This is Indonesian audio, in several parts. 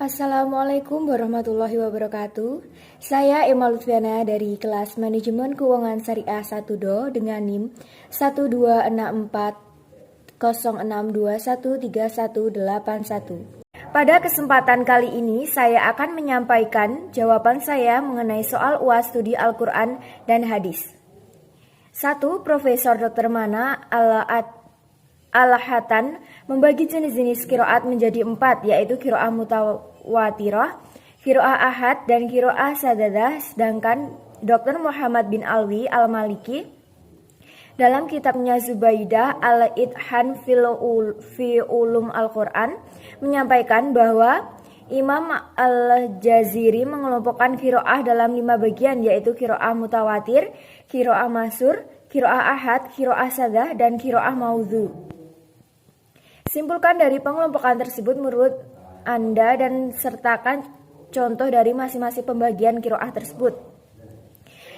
Assalamualaikum warahmatullahi wabarakatuh. Saya Emma Lutfiana dari kelas Manajemen Keuangan Syariah 1DO dengan NIM 1264062131881. Pada kesempatan kali ini saya akan menyampaikan jawaban saya mengenai soal UAS Studi Al-Quran dan Hadis. 1. Profesor Dr. Mana Al-Hatan membagi jenis-jenis kiroat menjadi 4, yaitu kiroah mutawatirah, kiroah ahad, dan kiroah sadadah. Sedangkan Dr. Muhammad bin Alwi Al-Maliki dalam kitabnya Zubaidah Al-Idhan fi Ulum Al-Quran menyampaikan bahwa Imam Al-Jaziri mengelompokkan kiroah dalam 5 bagian, yaitu kiroah mutawatir, kiroah masur, kiroah ahad, kiroah sadah, dan kiroah maudhu. Simpulkan dari pengelompokan tersebut menurut Anda dan sertakan contoh dari masing-masing pembagian kiroah tersebut.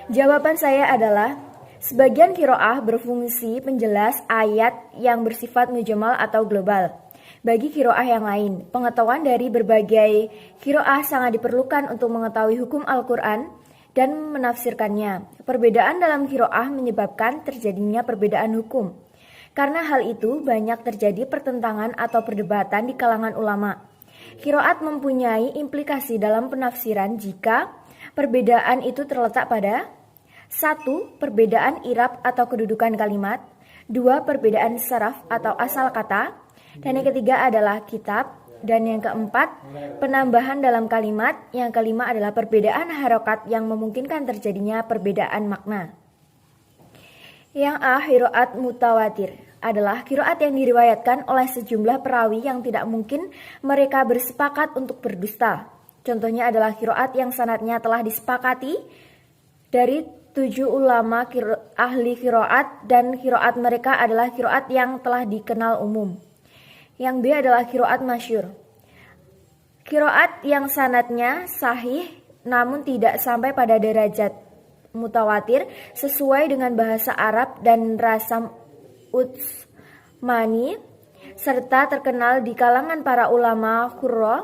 Jawaban saya adalah sebagian kiroah berfungsi penjelas ayat yang bersifat mujamal atau global. Bagi kiroah yang lain, pengetahuan dari berbagai kiroah sangat diperlukan untuk mengetahui hukum Al-Quran dan menafsirkannya. Perbedaan dalam kiroah menyebabkan terjadinya perbedaan hukum. Karena hal itu banyak terjadi pertentangan atau perdebatan di kalangan ulama. Kiroat mempunyai implikasi dalam penafsiran jika perbedaan itu terletak pada 1. Perbedaan irab atau kedudukan kalimat, 2. Perbedaan saraf atau asal kata, dan yang ketiga adalah kitab, dan yang keempat penambahan dalam kalimat, yang kelima adalah perbedaan harokat yang memungkinkan terjadinya perbedaan makna. Yang A. Kiroat mutawatir adalah kiroat yang diriwayatkan oleh sejumlah perawi yang tidak mungkin mereka bersepakat untuk berdusta. Contohnya adalah kiroat yang sanadnya telah disepakati dari 7 ulama ahli kiroat dan kiroat mereka adalah kiroat yang telah dikenal umum. Yang B adalah kiroat masyhur. Kiroat yang sanadnya sahih namun tidak sampai pada derajat mutawatir sesuai dengan bahasa Arab dan rasam Utsmani serta terkenal di kalangan para ulama qurra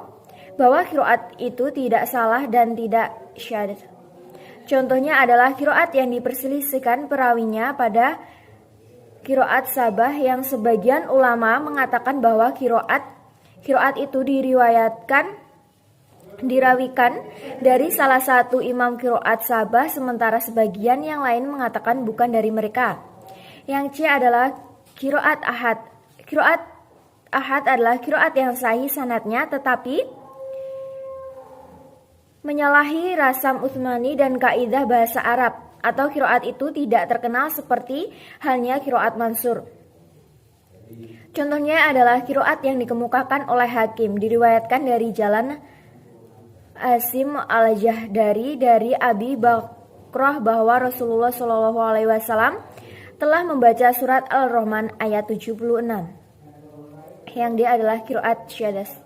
bahwa kiroat itu tidak salah dan tidak syadz. Contohnya adalah kiroat yang diperselisihkan perawinya pada kiroat sabah yang sebagian ulama mengatakan bahwa kiroat itu dirawikan dari salah satu imam kiroat sabah, sementara sebagian yang lain mengatakan bukan dari mereka. Yang C adalah kiroat ahad. Kiroat ahad adalah kiroat yang sahih sanadnya tetapi menyalahi rasam Utsmani dan kaidah bahasa Arab, atau kiroat itu tidak terkenal seperti halnya kiroat mansur. Contohnya adalah kiroat yang dikemukakan oleh Hakim, diriwayatkan dari jalan Asim al-Jahdari dari Abi Bakrah bahwa Rasulullah SAW telah membaca surat Al-Rahman ayat 76. Yang dia adalah kiroat syadz.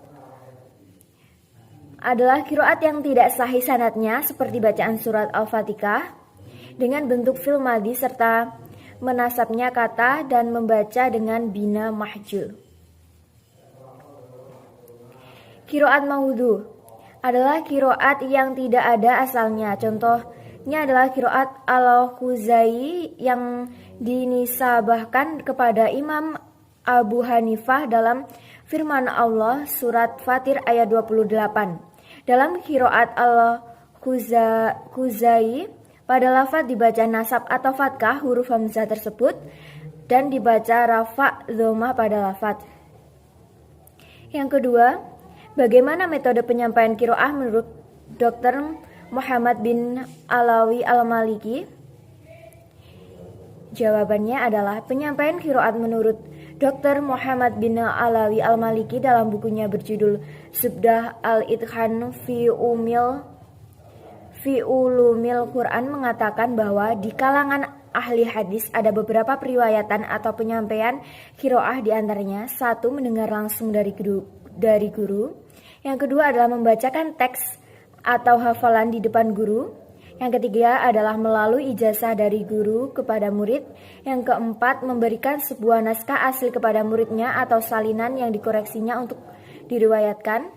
Adalah kiroat yang tidak sahih sanadnya seperti bacaan surat Al-Fatihah dengan bentuk fi'il madhi serta menasabnya kata dan membaca dengan bina mahjul. Kiroat maudhu adalah kiroat yang tidak ada asalnya. Contohnya adalah kiroat Al-Khuzai yang dinisabahkan kepada Imam Abu Hanifah dalam firman Allah surat Fatir ayat 28. Dalam kiroat Al-Khuzai pada lafaz dibaca nasab atau fathah huruf hamzah tersebut dan dibaca rafa dhamma pada lafaz. Yang kedua, bagaimana metode penyampaian kiroah menurut Dr. Muhammad bin Alawi Al-Maliki? Jawabannya adalah penyampaian kiroat menurut Dr. Muhammad bin Alawi Al-Maliki dalam bukunya berjudul Zubdah Al-Idhan fi Ulumil Quran mengatakan bahwa di kalangan ahli hadis ada beberapa periwayatan atau penyampaian kiroah, diantaranya 1. Mendengar langsung dari guru. Yang kedua adalah membacakan teks atau hafalan di depan guru. Yang ketiga adalah melalui ijazah dari guru kepada murid. Yang keempat, memberikan sebuah naskah asli kepada muridnya atau salinan yang dikoreksinya untuk diriwayatkan.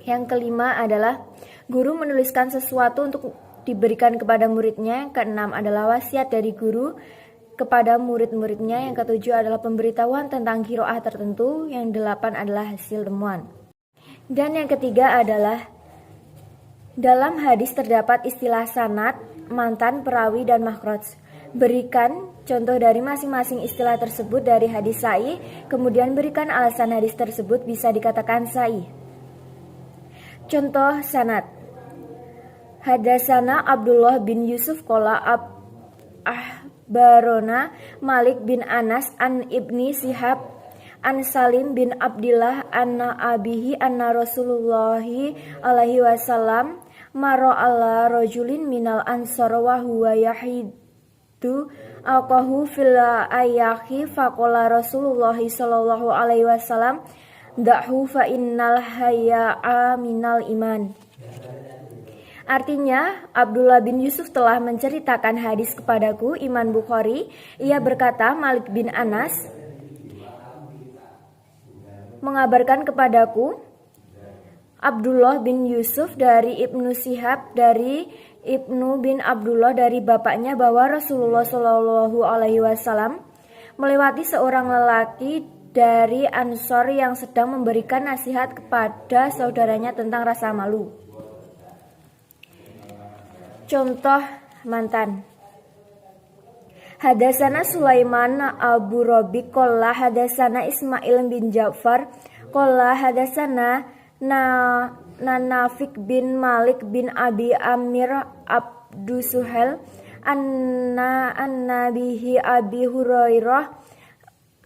Yang kelima adalah guru menuliskan sesuatu untuk diberikan kepada muridnya. Yang keenam adalah wasiat dari guru kepada murid-muridnya. Yang ketujuh adalah pemberitahuan tentang qiraah tertentu. Yang delapan adalah hasil temuan. Dan yang ketiga adalah dalam hadis terdapat istilah sanad, mantan, perawi, dan makhraj. Berikan contoh dari masing-masing istilah tersebut dari hadis sahih, kemudian berikan alasan hadis tersebut bisa dikatakan sahih. Contoh sanad. Hadasana Abdullah bin Yusuf qala ahbarona Malik bin Anas an Ibni Shihab an Salim bin Abdillah anna abihi anna Rasulullahi alaihi wasallam maro ala rajulin minal ansar wa huwa yahidu alqahu fil ayahi faqala Rasulullahi sallallahu alaihi wasallam da'hu fa innal haya'a minal iman. Artinya, Abdullah bin Yusuf telah menceritakan hadis kepadaku, Imam Bukhari. Ia berkata, Malik bin Anas mengabarkan kepadaku, Abdullah bin Yusuf dari Ibnu Shihab dari Ibnu bin Abdullah dari bapaknya bahwa Rasulullah Shallallahu alaihi wasallam melewati seorang lelaki dari Ansor yang sedang memberikan nasihat kepada saudaranya tentang rasa malu. Contoh mantan. Hadasana Sulaiman Abu Robi qala hadasana Ismail bin Ja'far qala hadasana Nafik bin Malik bin Abi Amir Abdu Suhel anna bihi Abi Hurairah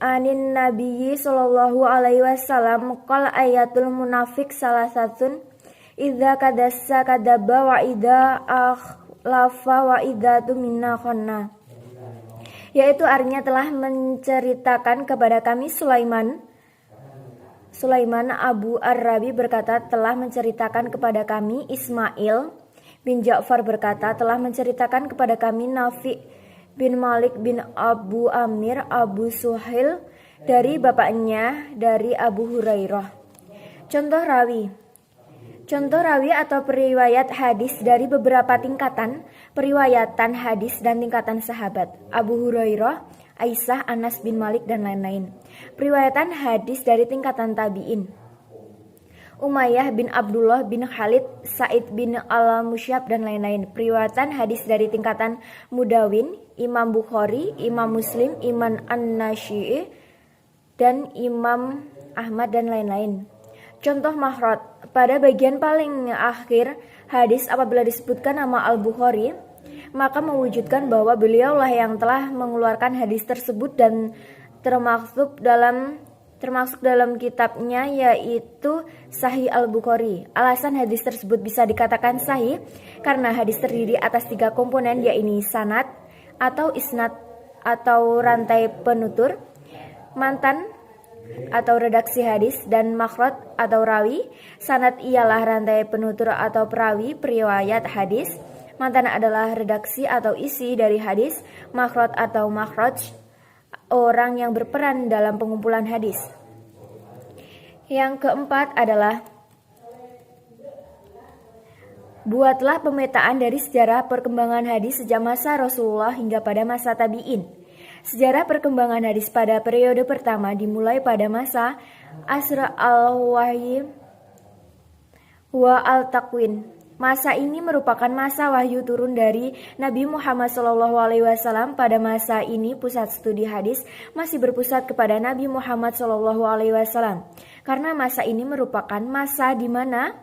anin nabiyyi sallallahu alaihi wasallam qala ayatul munafik salasatun idza kadassa kadaba wa idza akhlafa wa idza tumina khana, yaitu artinya telah menceritakan kepada kami Sulaiman Abu Ar-Rabi berkata telah menceritakan kepada kami. Ismail bin Ja'far berkata telah menceritakan kepada kami. Nafi bin Malik bin Abu Amir Abu Suhail dari bapaknya dari Abu Hurairah. Contoh rawi atau periwayat hadis dari beberapa tingkatan periwayatan hadis dan tingkatan sahabat. Abu Hurairah, Aisyah, Anas bin Malik, dan lain-lain. Periwayatan hadis dari tingkatan tabi'in. Umayyah bin Abdullah bin Khalid, Sa'id bin al-Musyab, dan lain-lain. Periwayatan hadis dari tingkatan mudawin, Imam Bukhari, Imam Muslim, Imam An-Nasyi'i, dan Imam Ahmad, dan lain-lain. Contoh makhraj. Pada bagian paling akhir hadis apabila disebutkan nama Al-Bukhari, maka mewujudkan bahwa beliaulah yang telah mengeluarkan hadis tersebut dan termasuk dalam kitabnya yaitu Sahih Al-Bukhari. Alasan hadis tersebut bisa dikatakan sahih karena hadis terdiri atas 3 komponen, yaitu sanad atau isnad atau rantai penutur, mantan atau redaksi hadis, dan makhraj atau rawi. Sanad ialah rantai penutur atau perawi periwayat hadis. Mantan adalah redaksi atau isi dari hadis. Makhraj atau makhraj orang yang berperan dalam pengumpulan hadis. Yang keempat adalah buatlah pemetaan dari sejarah perkembangan hadis sejak masa Rasulullah hingga pada masa tabi'in. Sejarah perkembangan hadis pada periode pertama dimulai pada masa Asra al-Wahyi wa al-Taqwin. Masa ini merupakan masa wahyu turun dari Nabi Muhammad SAW. Pada masa ini pusat studi hadis masih berpusat kepada Nabi Muhammad SAW. Karena masa ini merupakan masa di mana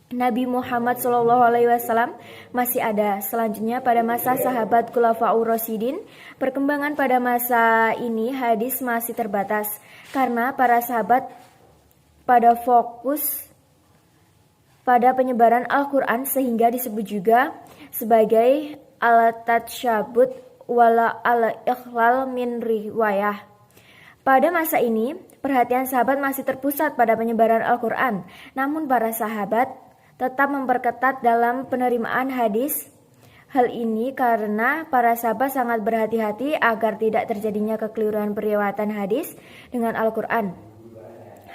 Nabi Muhammad SAW masih ada. Selanjutnya pada masa sahabat Khulafaur Rasyidin, perkembangan pada masa ini hadis masih terbatas karena para sahabat pada fokus pada penyebaran Al-Quran sehingga disebut juga sebagai al-tatshabut wala al-ikhlal min riwayah. Pada masa ini, perhatian sahabat masih terpusat pada penyebaran Al-Quran, namun para sahabat tetap memperketat dalam penerimaan hadis. Hal ini karena para sahabat sangat berhati-hati agar tidak terjadinya kekeliruan periwayatan hadis dengan Al-Quran.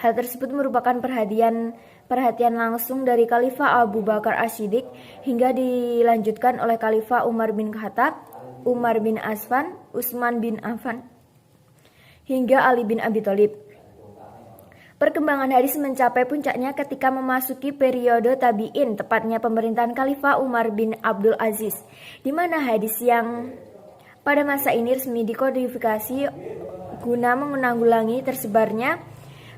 Hal tersebut merupakan perhatian perhatian langsung dari Khalifah Abu Bakar As-Siddiq hingga dilanjutkan oleh Khalifah Umar bin Khattab, Umar bin Affan, Utsman bin Affan, hingga Ali bin Abi Thalib. Perkembangan hadis mencapai puncaknya ketika memasuki periode tabi'in, tepatnya pemerintahan Khalifah Umar bin Abdul Aziz, di mana hadis yang pada masa ini resmi dikodifikasi guna menanggulangi tersebarnya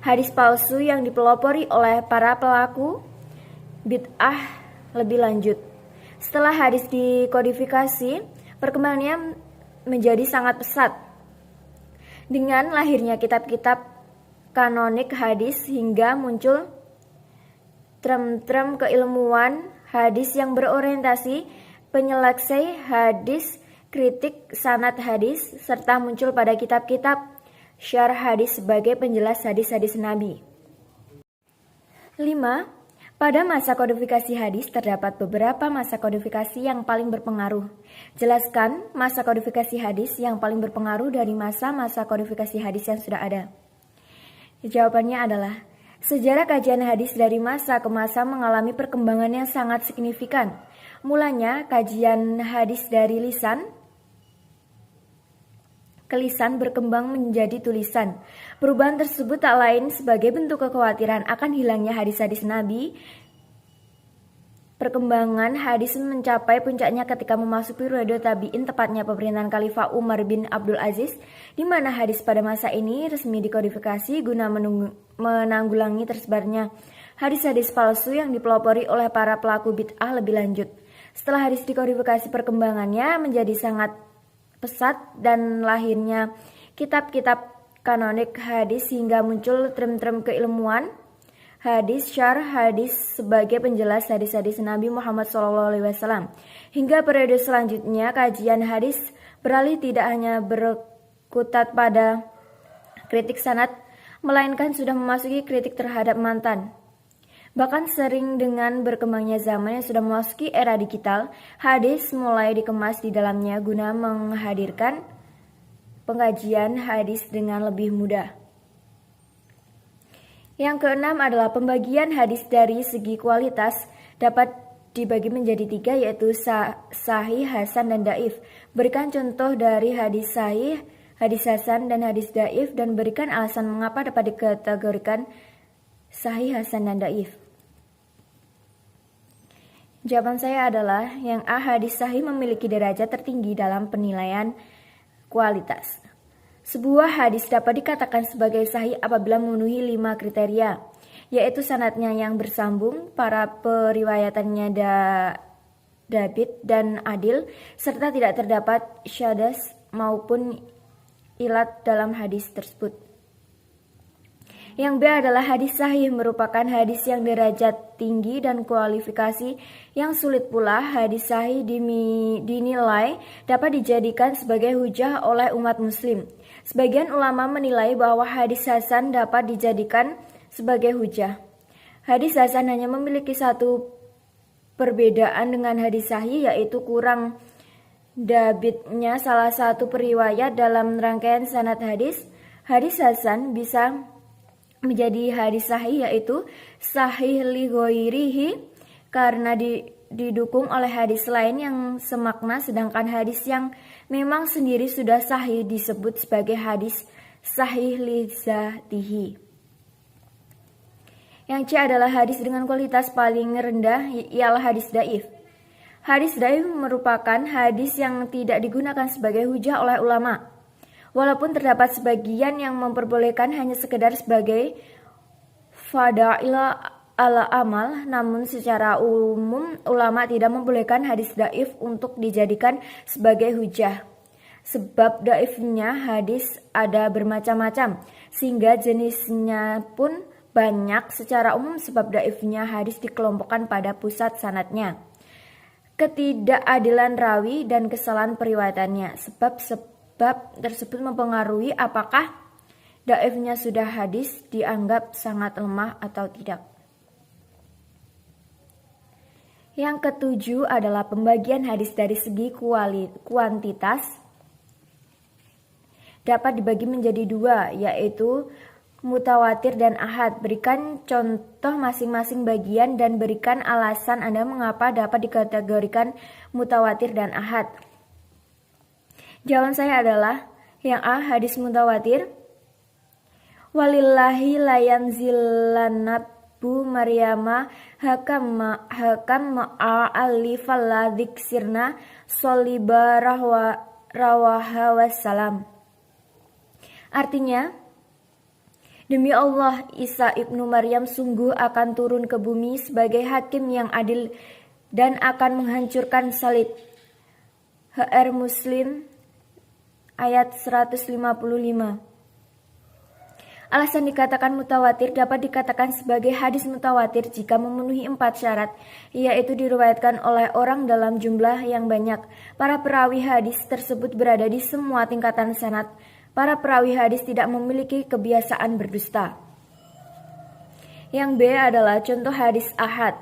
hadis palsu yang dipelopori oleh para pelaku bid'ah lebih lanjut. Setelah hadis dikodifikasi, perkembangannya menjadi sangat pesat. Dengan lahirnya kitab-kitab kanonik hadis hingga muncul term-term keilmuan hadis yang berorientasi penyeleksi hadis, kritik sanad hadis, serta muncul pada kitab-kitab syarah hadis sebagai penjelas hadis-hadis Nabi. 5. Pada masa kodifikasi hadis terdapat beberapa masa kodifikasi yang paling berpengaruh. Jelaskan masa kodifikasi hadis yang paling berpengaruh dari masa-masa kodifikasi hadis yang sudah ada. Jawabannya adalah, sejarah kajian hadis dari masa ke masa mengalami perkembangan yang sangat signifikan. Mulanya, kajian hadis dari lisan ke lisan berkembang menjadi tulisan. Perubahan tersebut tak lain sebagai bentuk kekhawatiran akan hilangnya hadis-hadis Nabi. Perkembangan hadis mencapai puncaknya ketika memasuki periode tabi'in, tepatnya pemerintahan Khalifah Umar bin Abdul Aziz, di mana hadis pada masa ini resmi dikodifikasi guna menanggulangi tersebarnya hadis-hadis palsu yang dipelopori oleh para pelaku bid'ah lebih lanjut. Setelah hadis dikodifikasi, perkembangannya menjadi sangat pesat dan lahirnya kitab-kitab kanonik hadis hingga muncul term-term keilmuan hadis, syarah hadis sebagai penjelas hadis-hadis Nabi Muhammad SAW. Hingga periode selanjutnya, kajian hadis beralih tidak hanya berkutat pada kritik sanad, melainkan sudah memasuki kritik terhadap mantan. Bahkan sering dengan berkembangnya zaman yang sudah memasuki era digital, hadis mulai dikemas di dalamnya guna menghadirkan pengkajian hadis dengan lebih mudah. Yang keenam adalah pembagian hadis dari segi kualitas dapat dibagi menjadi 3, yaitu sahih, hasan, dan daif. Berikan contoh dari hadis sahih, hadis hasan, dan hadis daif, dan berikan alasan mengapa dapat dikategorikan sahih, hasan, dan daif. Jawaban saya adalah yang A, hadis sahih memiliki derajat tertinggi dalam penilaian kualitas. Sebuah hadis dapat dikatakan sebagai sahih apabila memenuhi 5 kriteria, yaitu sanadnya yang bersambung, para periwayatannya dabit dan adil, serta tidak terdapat syadas maupun ilat dalam hadis tersebut. Yang B adalah hadis sahih, merupakan hadis yang derajat tinggi dan kualifikasi yang sulit pula. Hadis sahih dinilai dapat dijadikan sebagai hujah oleh umat muslim. Sebagian ulama menilai bahwa hadis hasan dapat dijadikan sebagai hujah. Hadis hasan hanya memiliki satu perbedaan dengan hadis sahih, yaitu kurang dabitnya salah satu periwayat dalam rangkaian sanad hadis. Hadis hasan bisa menjadi hadis sahih, yaitu sahih li ghairihi, karena didukung oleh hadis lain yang semakna, sedangkan hadis yang memang sendiri sudah sahih disebut sebagai hadis sahih li zatihi. Yang C adalah hadis dengan kualitas paling rendah, ialah hadis daif. Hadis daif merupakan hadis yang tidak digunakan sebagai hujah oleh ulama. Walaupun terdapat sebagian yang memperbolehkan hanya sekedar sebagai fadail ala amal, namun secara umum ulama tidak membolehkan hadis daif untuk dijadikan sebagai hujah. Sebab daifnya hadis ada bermacam-macam, sehingga jenisnya pun banyak. Secara umum sebab daifnya hadis dikelompokkan pada pusat sanadnya, ketidakadilan rawi, dan kesalahan periwayatannya. Sebab tersebut mempengaruhi apakah daifnya sudah hadis dianggap sangat lemah atau tidak. Yang ketujuh adalah pembagian hadis dari segi kuantitas dapat dibagi menjadi 2, yaitu mutawatir, dan ahad. Berikan contoh masing-masing bagian dan berikan alasan Anda mengapa dapat dikategorikan mutawatir dan ahad. Jawaban saya adalah yang A, hadis mutawatir. Walillahi layanzilannabu Maryama hakam ma'a alifalla dziksirna soliba rawaha wassalam. Artinya, demi Allah, Isa ibnu Maryam sungguh akan turun ke bumi sebagai hakim yang adil dan akan menghancurkan salib. HR Muslim ayat 155. Alasan dikatakan mutawatir dapat dikatakan sebagai hadis mutawatir jika memenuhi 4 syarat, yaitu diriwayatkan oleh orang dalam jumlah yang banyak. Para perawi hadis tersebut berada di semua tingkatan sanad. Para perawi hadis tidak memiliki kebiasaan berdusta. Yang B adalah contoh hadis ahad.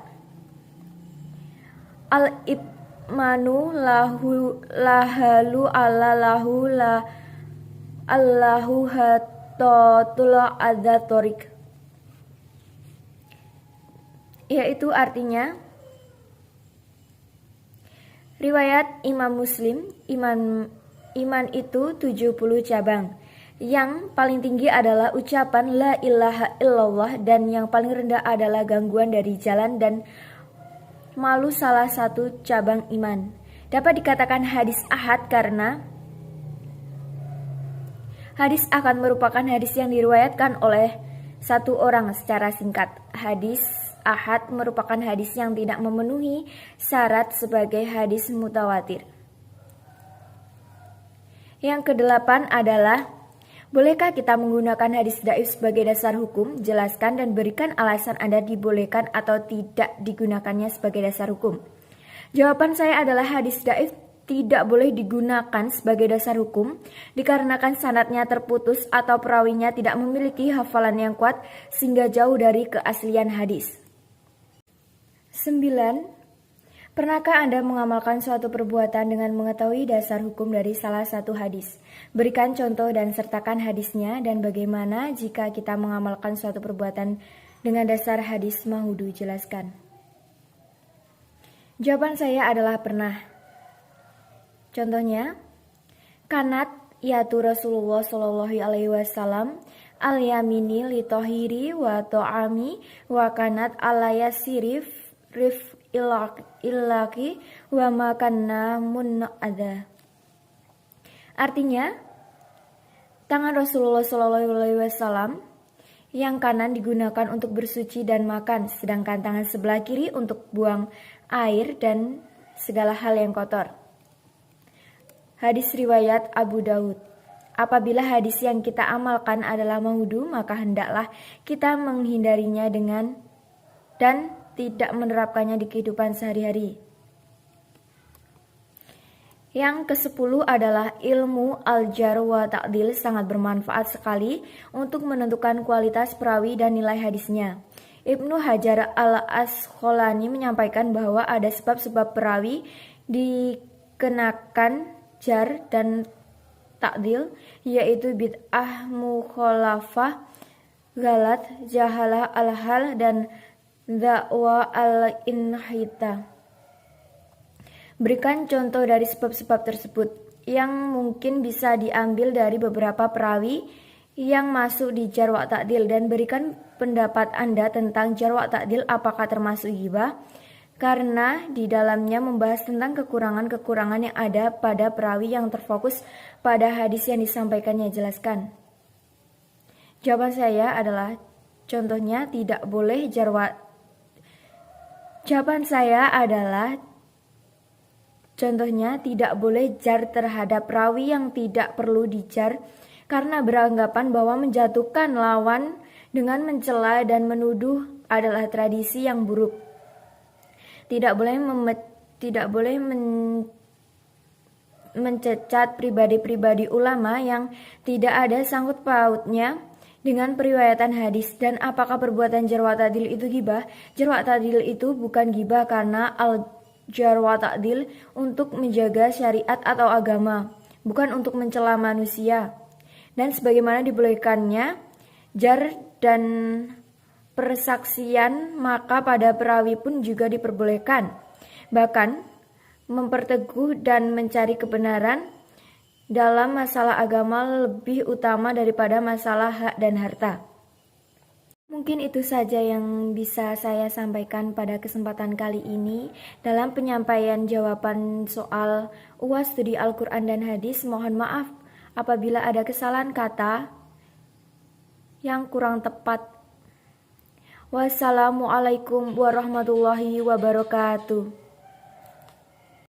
Al-ibmanu lahalu ala lahu la allahu hatotula adzatorik, yaitu artinya riwayat Imam Muslim, iman itu 70 cabang. Yang paling tinggi adalah ucapan la ilaha illallah dan yang paling rendah adalah gangguan dari jalan dan malu, salah satu cabang iman. Dapat dikatakan hadis ahad karena hadis akan merupakan hadis yang diriwayatkan oleh satu orang secara singkat. Hadis ahad merupakan hadis yang tidak memenuhi syarat sebagai hadis mutawatir. Yang kedelapan adalah, bolehkah kita menggunakan hadis dhaif sebagai dasar hukum? Jelaskan dan berikan alasan Anda dibolehkan atau tidak digunakannya sebagai dasar hukum. Jawaban saya adalah hadis dhaif tidak boleh digunakan sebagai dasar hukum dikarenakan sanadnya terputus atau perawinya tidak memiliki hafalan yang kuat sehingga jauh dari keaslian hadis. 9. Pernahkah Anda mengamalkan suatu perbuatan dengan mengetahui dasar hukum dari salah satu hadis? Berikan contoh dan sertakan hadisnya, dan bagaimana jika kita mengamalkan suatu perbuatan dengan dasar hadis mahudu? Jelaskan. Jawaban saya adalah pernah. Contohnya, kanat yatu Rasulullah Shallallahu Alaihi Wasallam al yamini li tohiri wa to'ami wa kanat alayasirif rif ilaki wa makanna mun'ada. Artinya, tangan Rasulullah Shallallahu Alaihi Wasallam yang kanan digunakan untuk bersuci dan makan, sedangkan tangan sebelah kiri untuk buang air dan segala hal yang kotor. Hadis riwayat Abu Daud. Apabila hadis yang kita amalkan adalah mahudu, maka hendaklah kita menghindarinya dan tidak menerapkannya di kehidupan sehari-hari. Yang ke-10 adalah ilmu al-jar wa ta'dil sangat bermanfaat sekali untuk menentukan kualitas perawi dan nilai hadisnya. Ibnu Hajar al-Asqalani menyampaikan bahwa ada sebab-sebab perawi dikenakan jar dan ta'dil, yaitu bid'ah, mukhalafah, galat, jahalah al-hal, dan da'wa al-inhita. Berikan contoh dari sebab-sebab tersebut yang mungkin bisa diambil dari beberapa perawi yang masuk di jar wa ta'dil, dan berikan pendapat Anda tentang jar wa ta'dil apakah termasuk ghibah, karena di dalamnya membahas tentang kekurangan-kekurangan yang ada pada perawi yang terfokus pada hadis yang disampaikannya. Jelaskan. Jawaban saya adalah contohnya tidak boleh Contohnya tidak boleh jar terhadap perawi yang tidak perlu dijar karena beranggapan bahwa menjatuhkan lawan dengan mencela dan menuduh adalah tradisi yang buruk. Tidak boleh mencecat pribadi-pribadi ulama yang tidak ada sangkut pautnya dengan periwayatan hadis. Dan apakah perbuatan jar wa ta'dil itu ghibah? Jar wa ta'dil itu bukan ghibah karena al-jar wa ta'dil untuk menjaga syariat atau agama, bukan untuk mencela manusia. Dan sebagaimana dibolehkannya jar dan persaksian, maka pada perawi pun juga diperbolehkan. Bahkan memperteguh dan mencari kebenaran dalam masalah agama lebih utama daripada masalah hak dan harta. Mungkin itu saja yang bisa saya sampaikan pada kesempatan kali ini dalam penyampaian jawaban soal UAS Studi Al-Quran dan Hadis. Mohon maaf apabila ada kesalahan kata yang kurang tepat. Wassalamualaikum warahmatullahi wabarakatuh.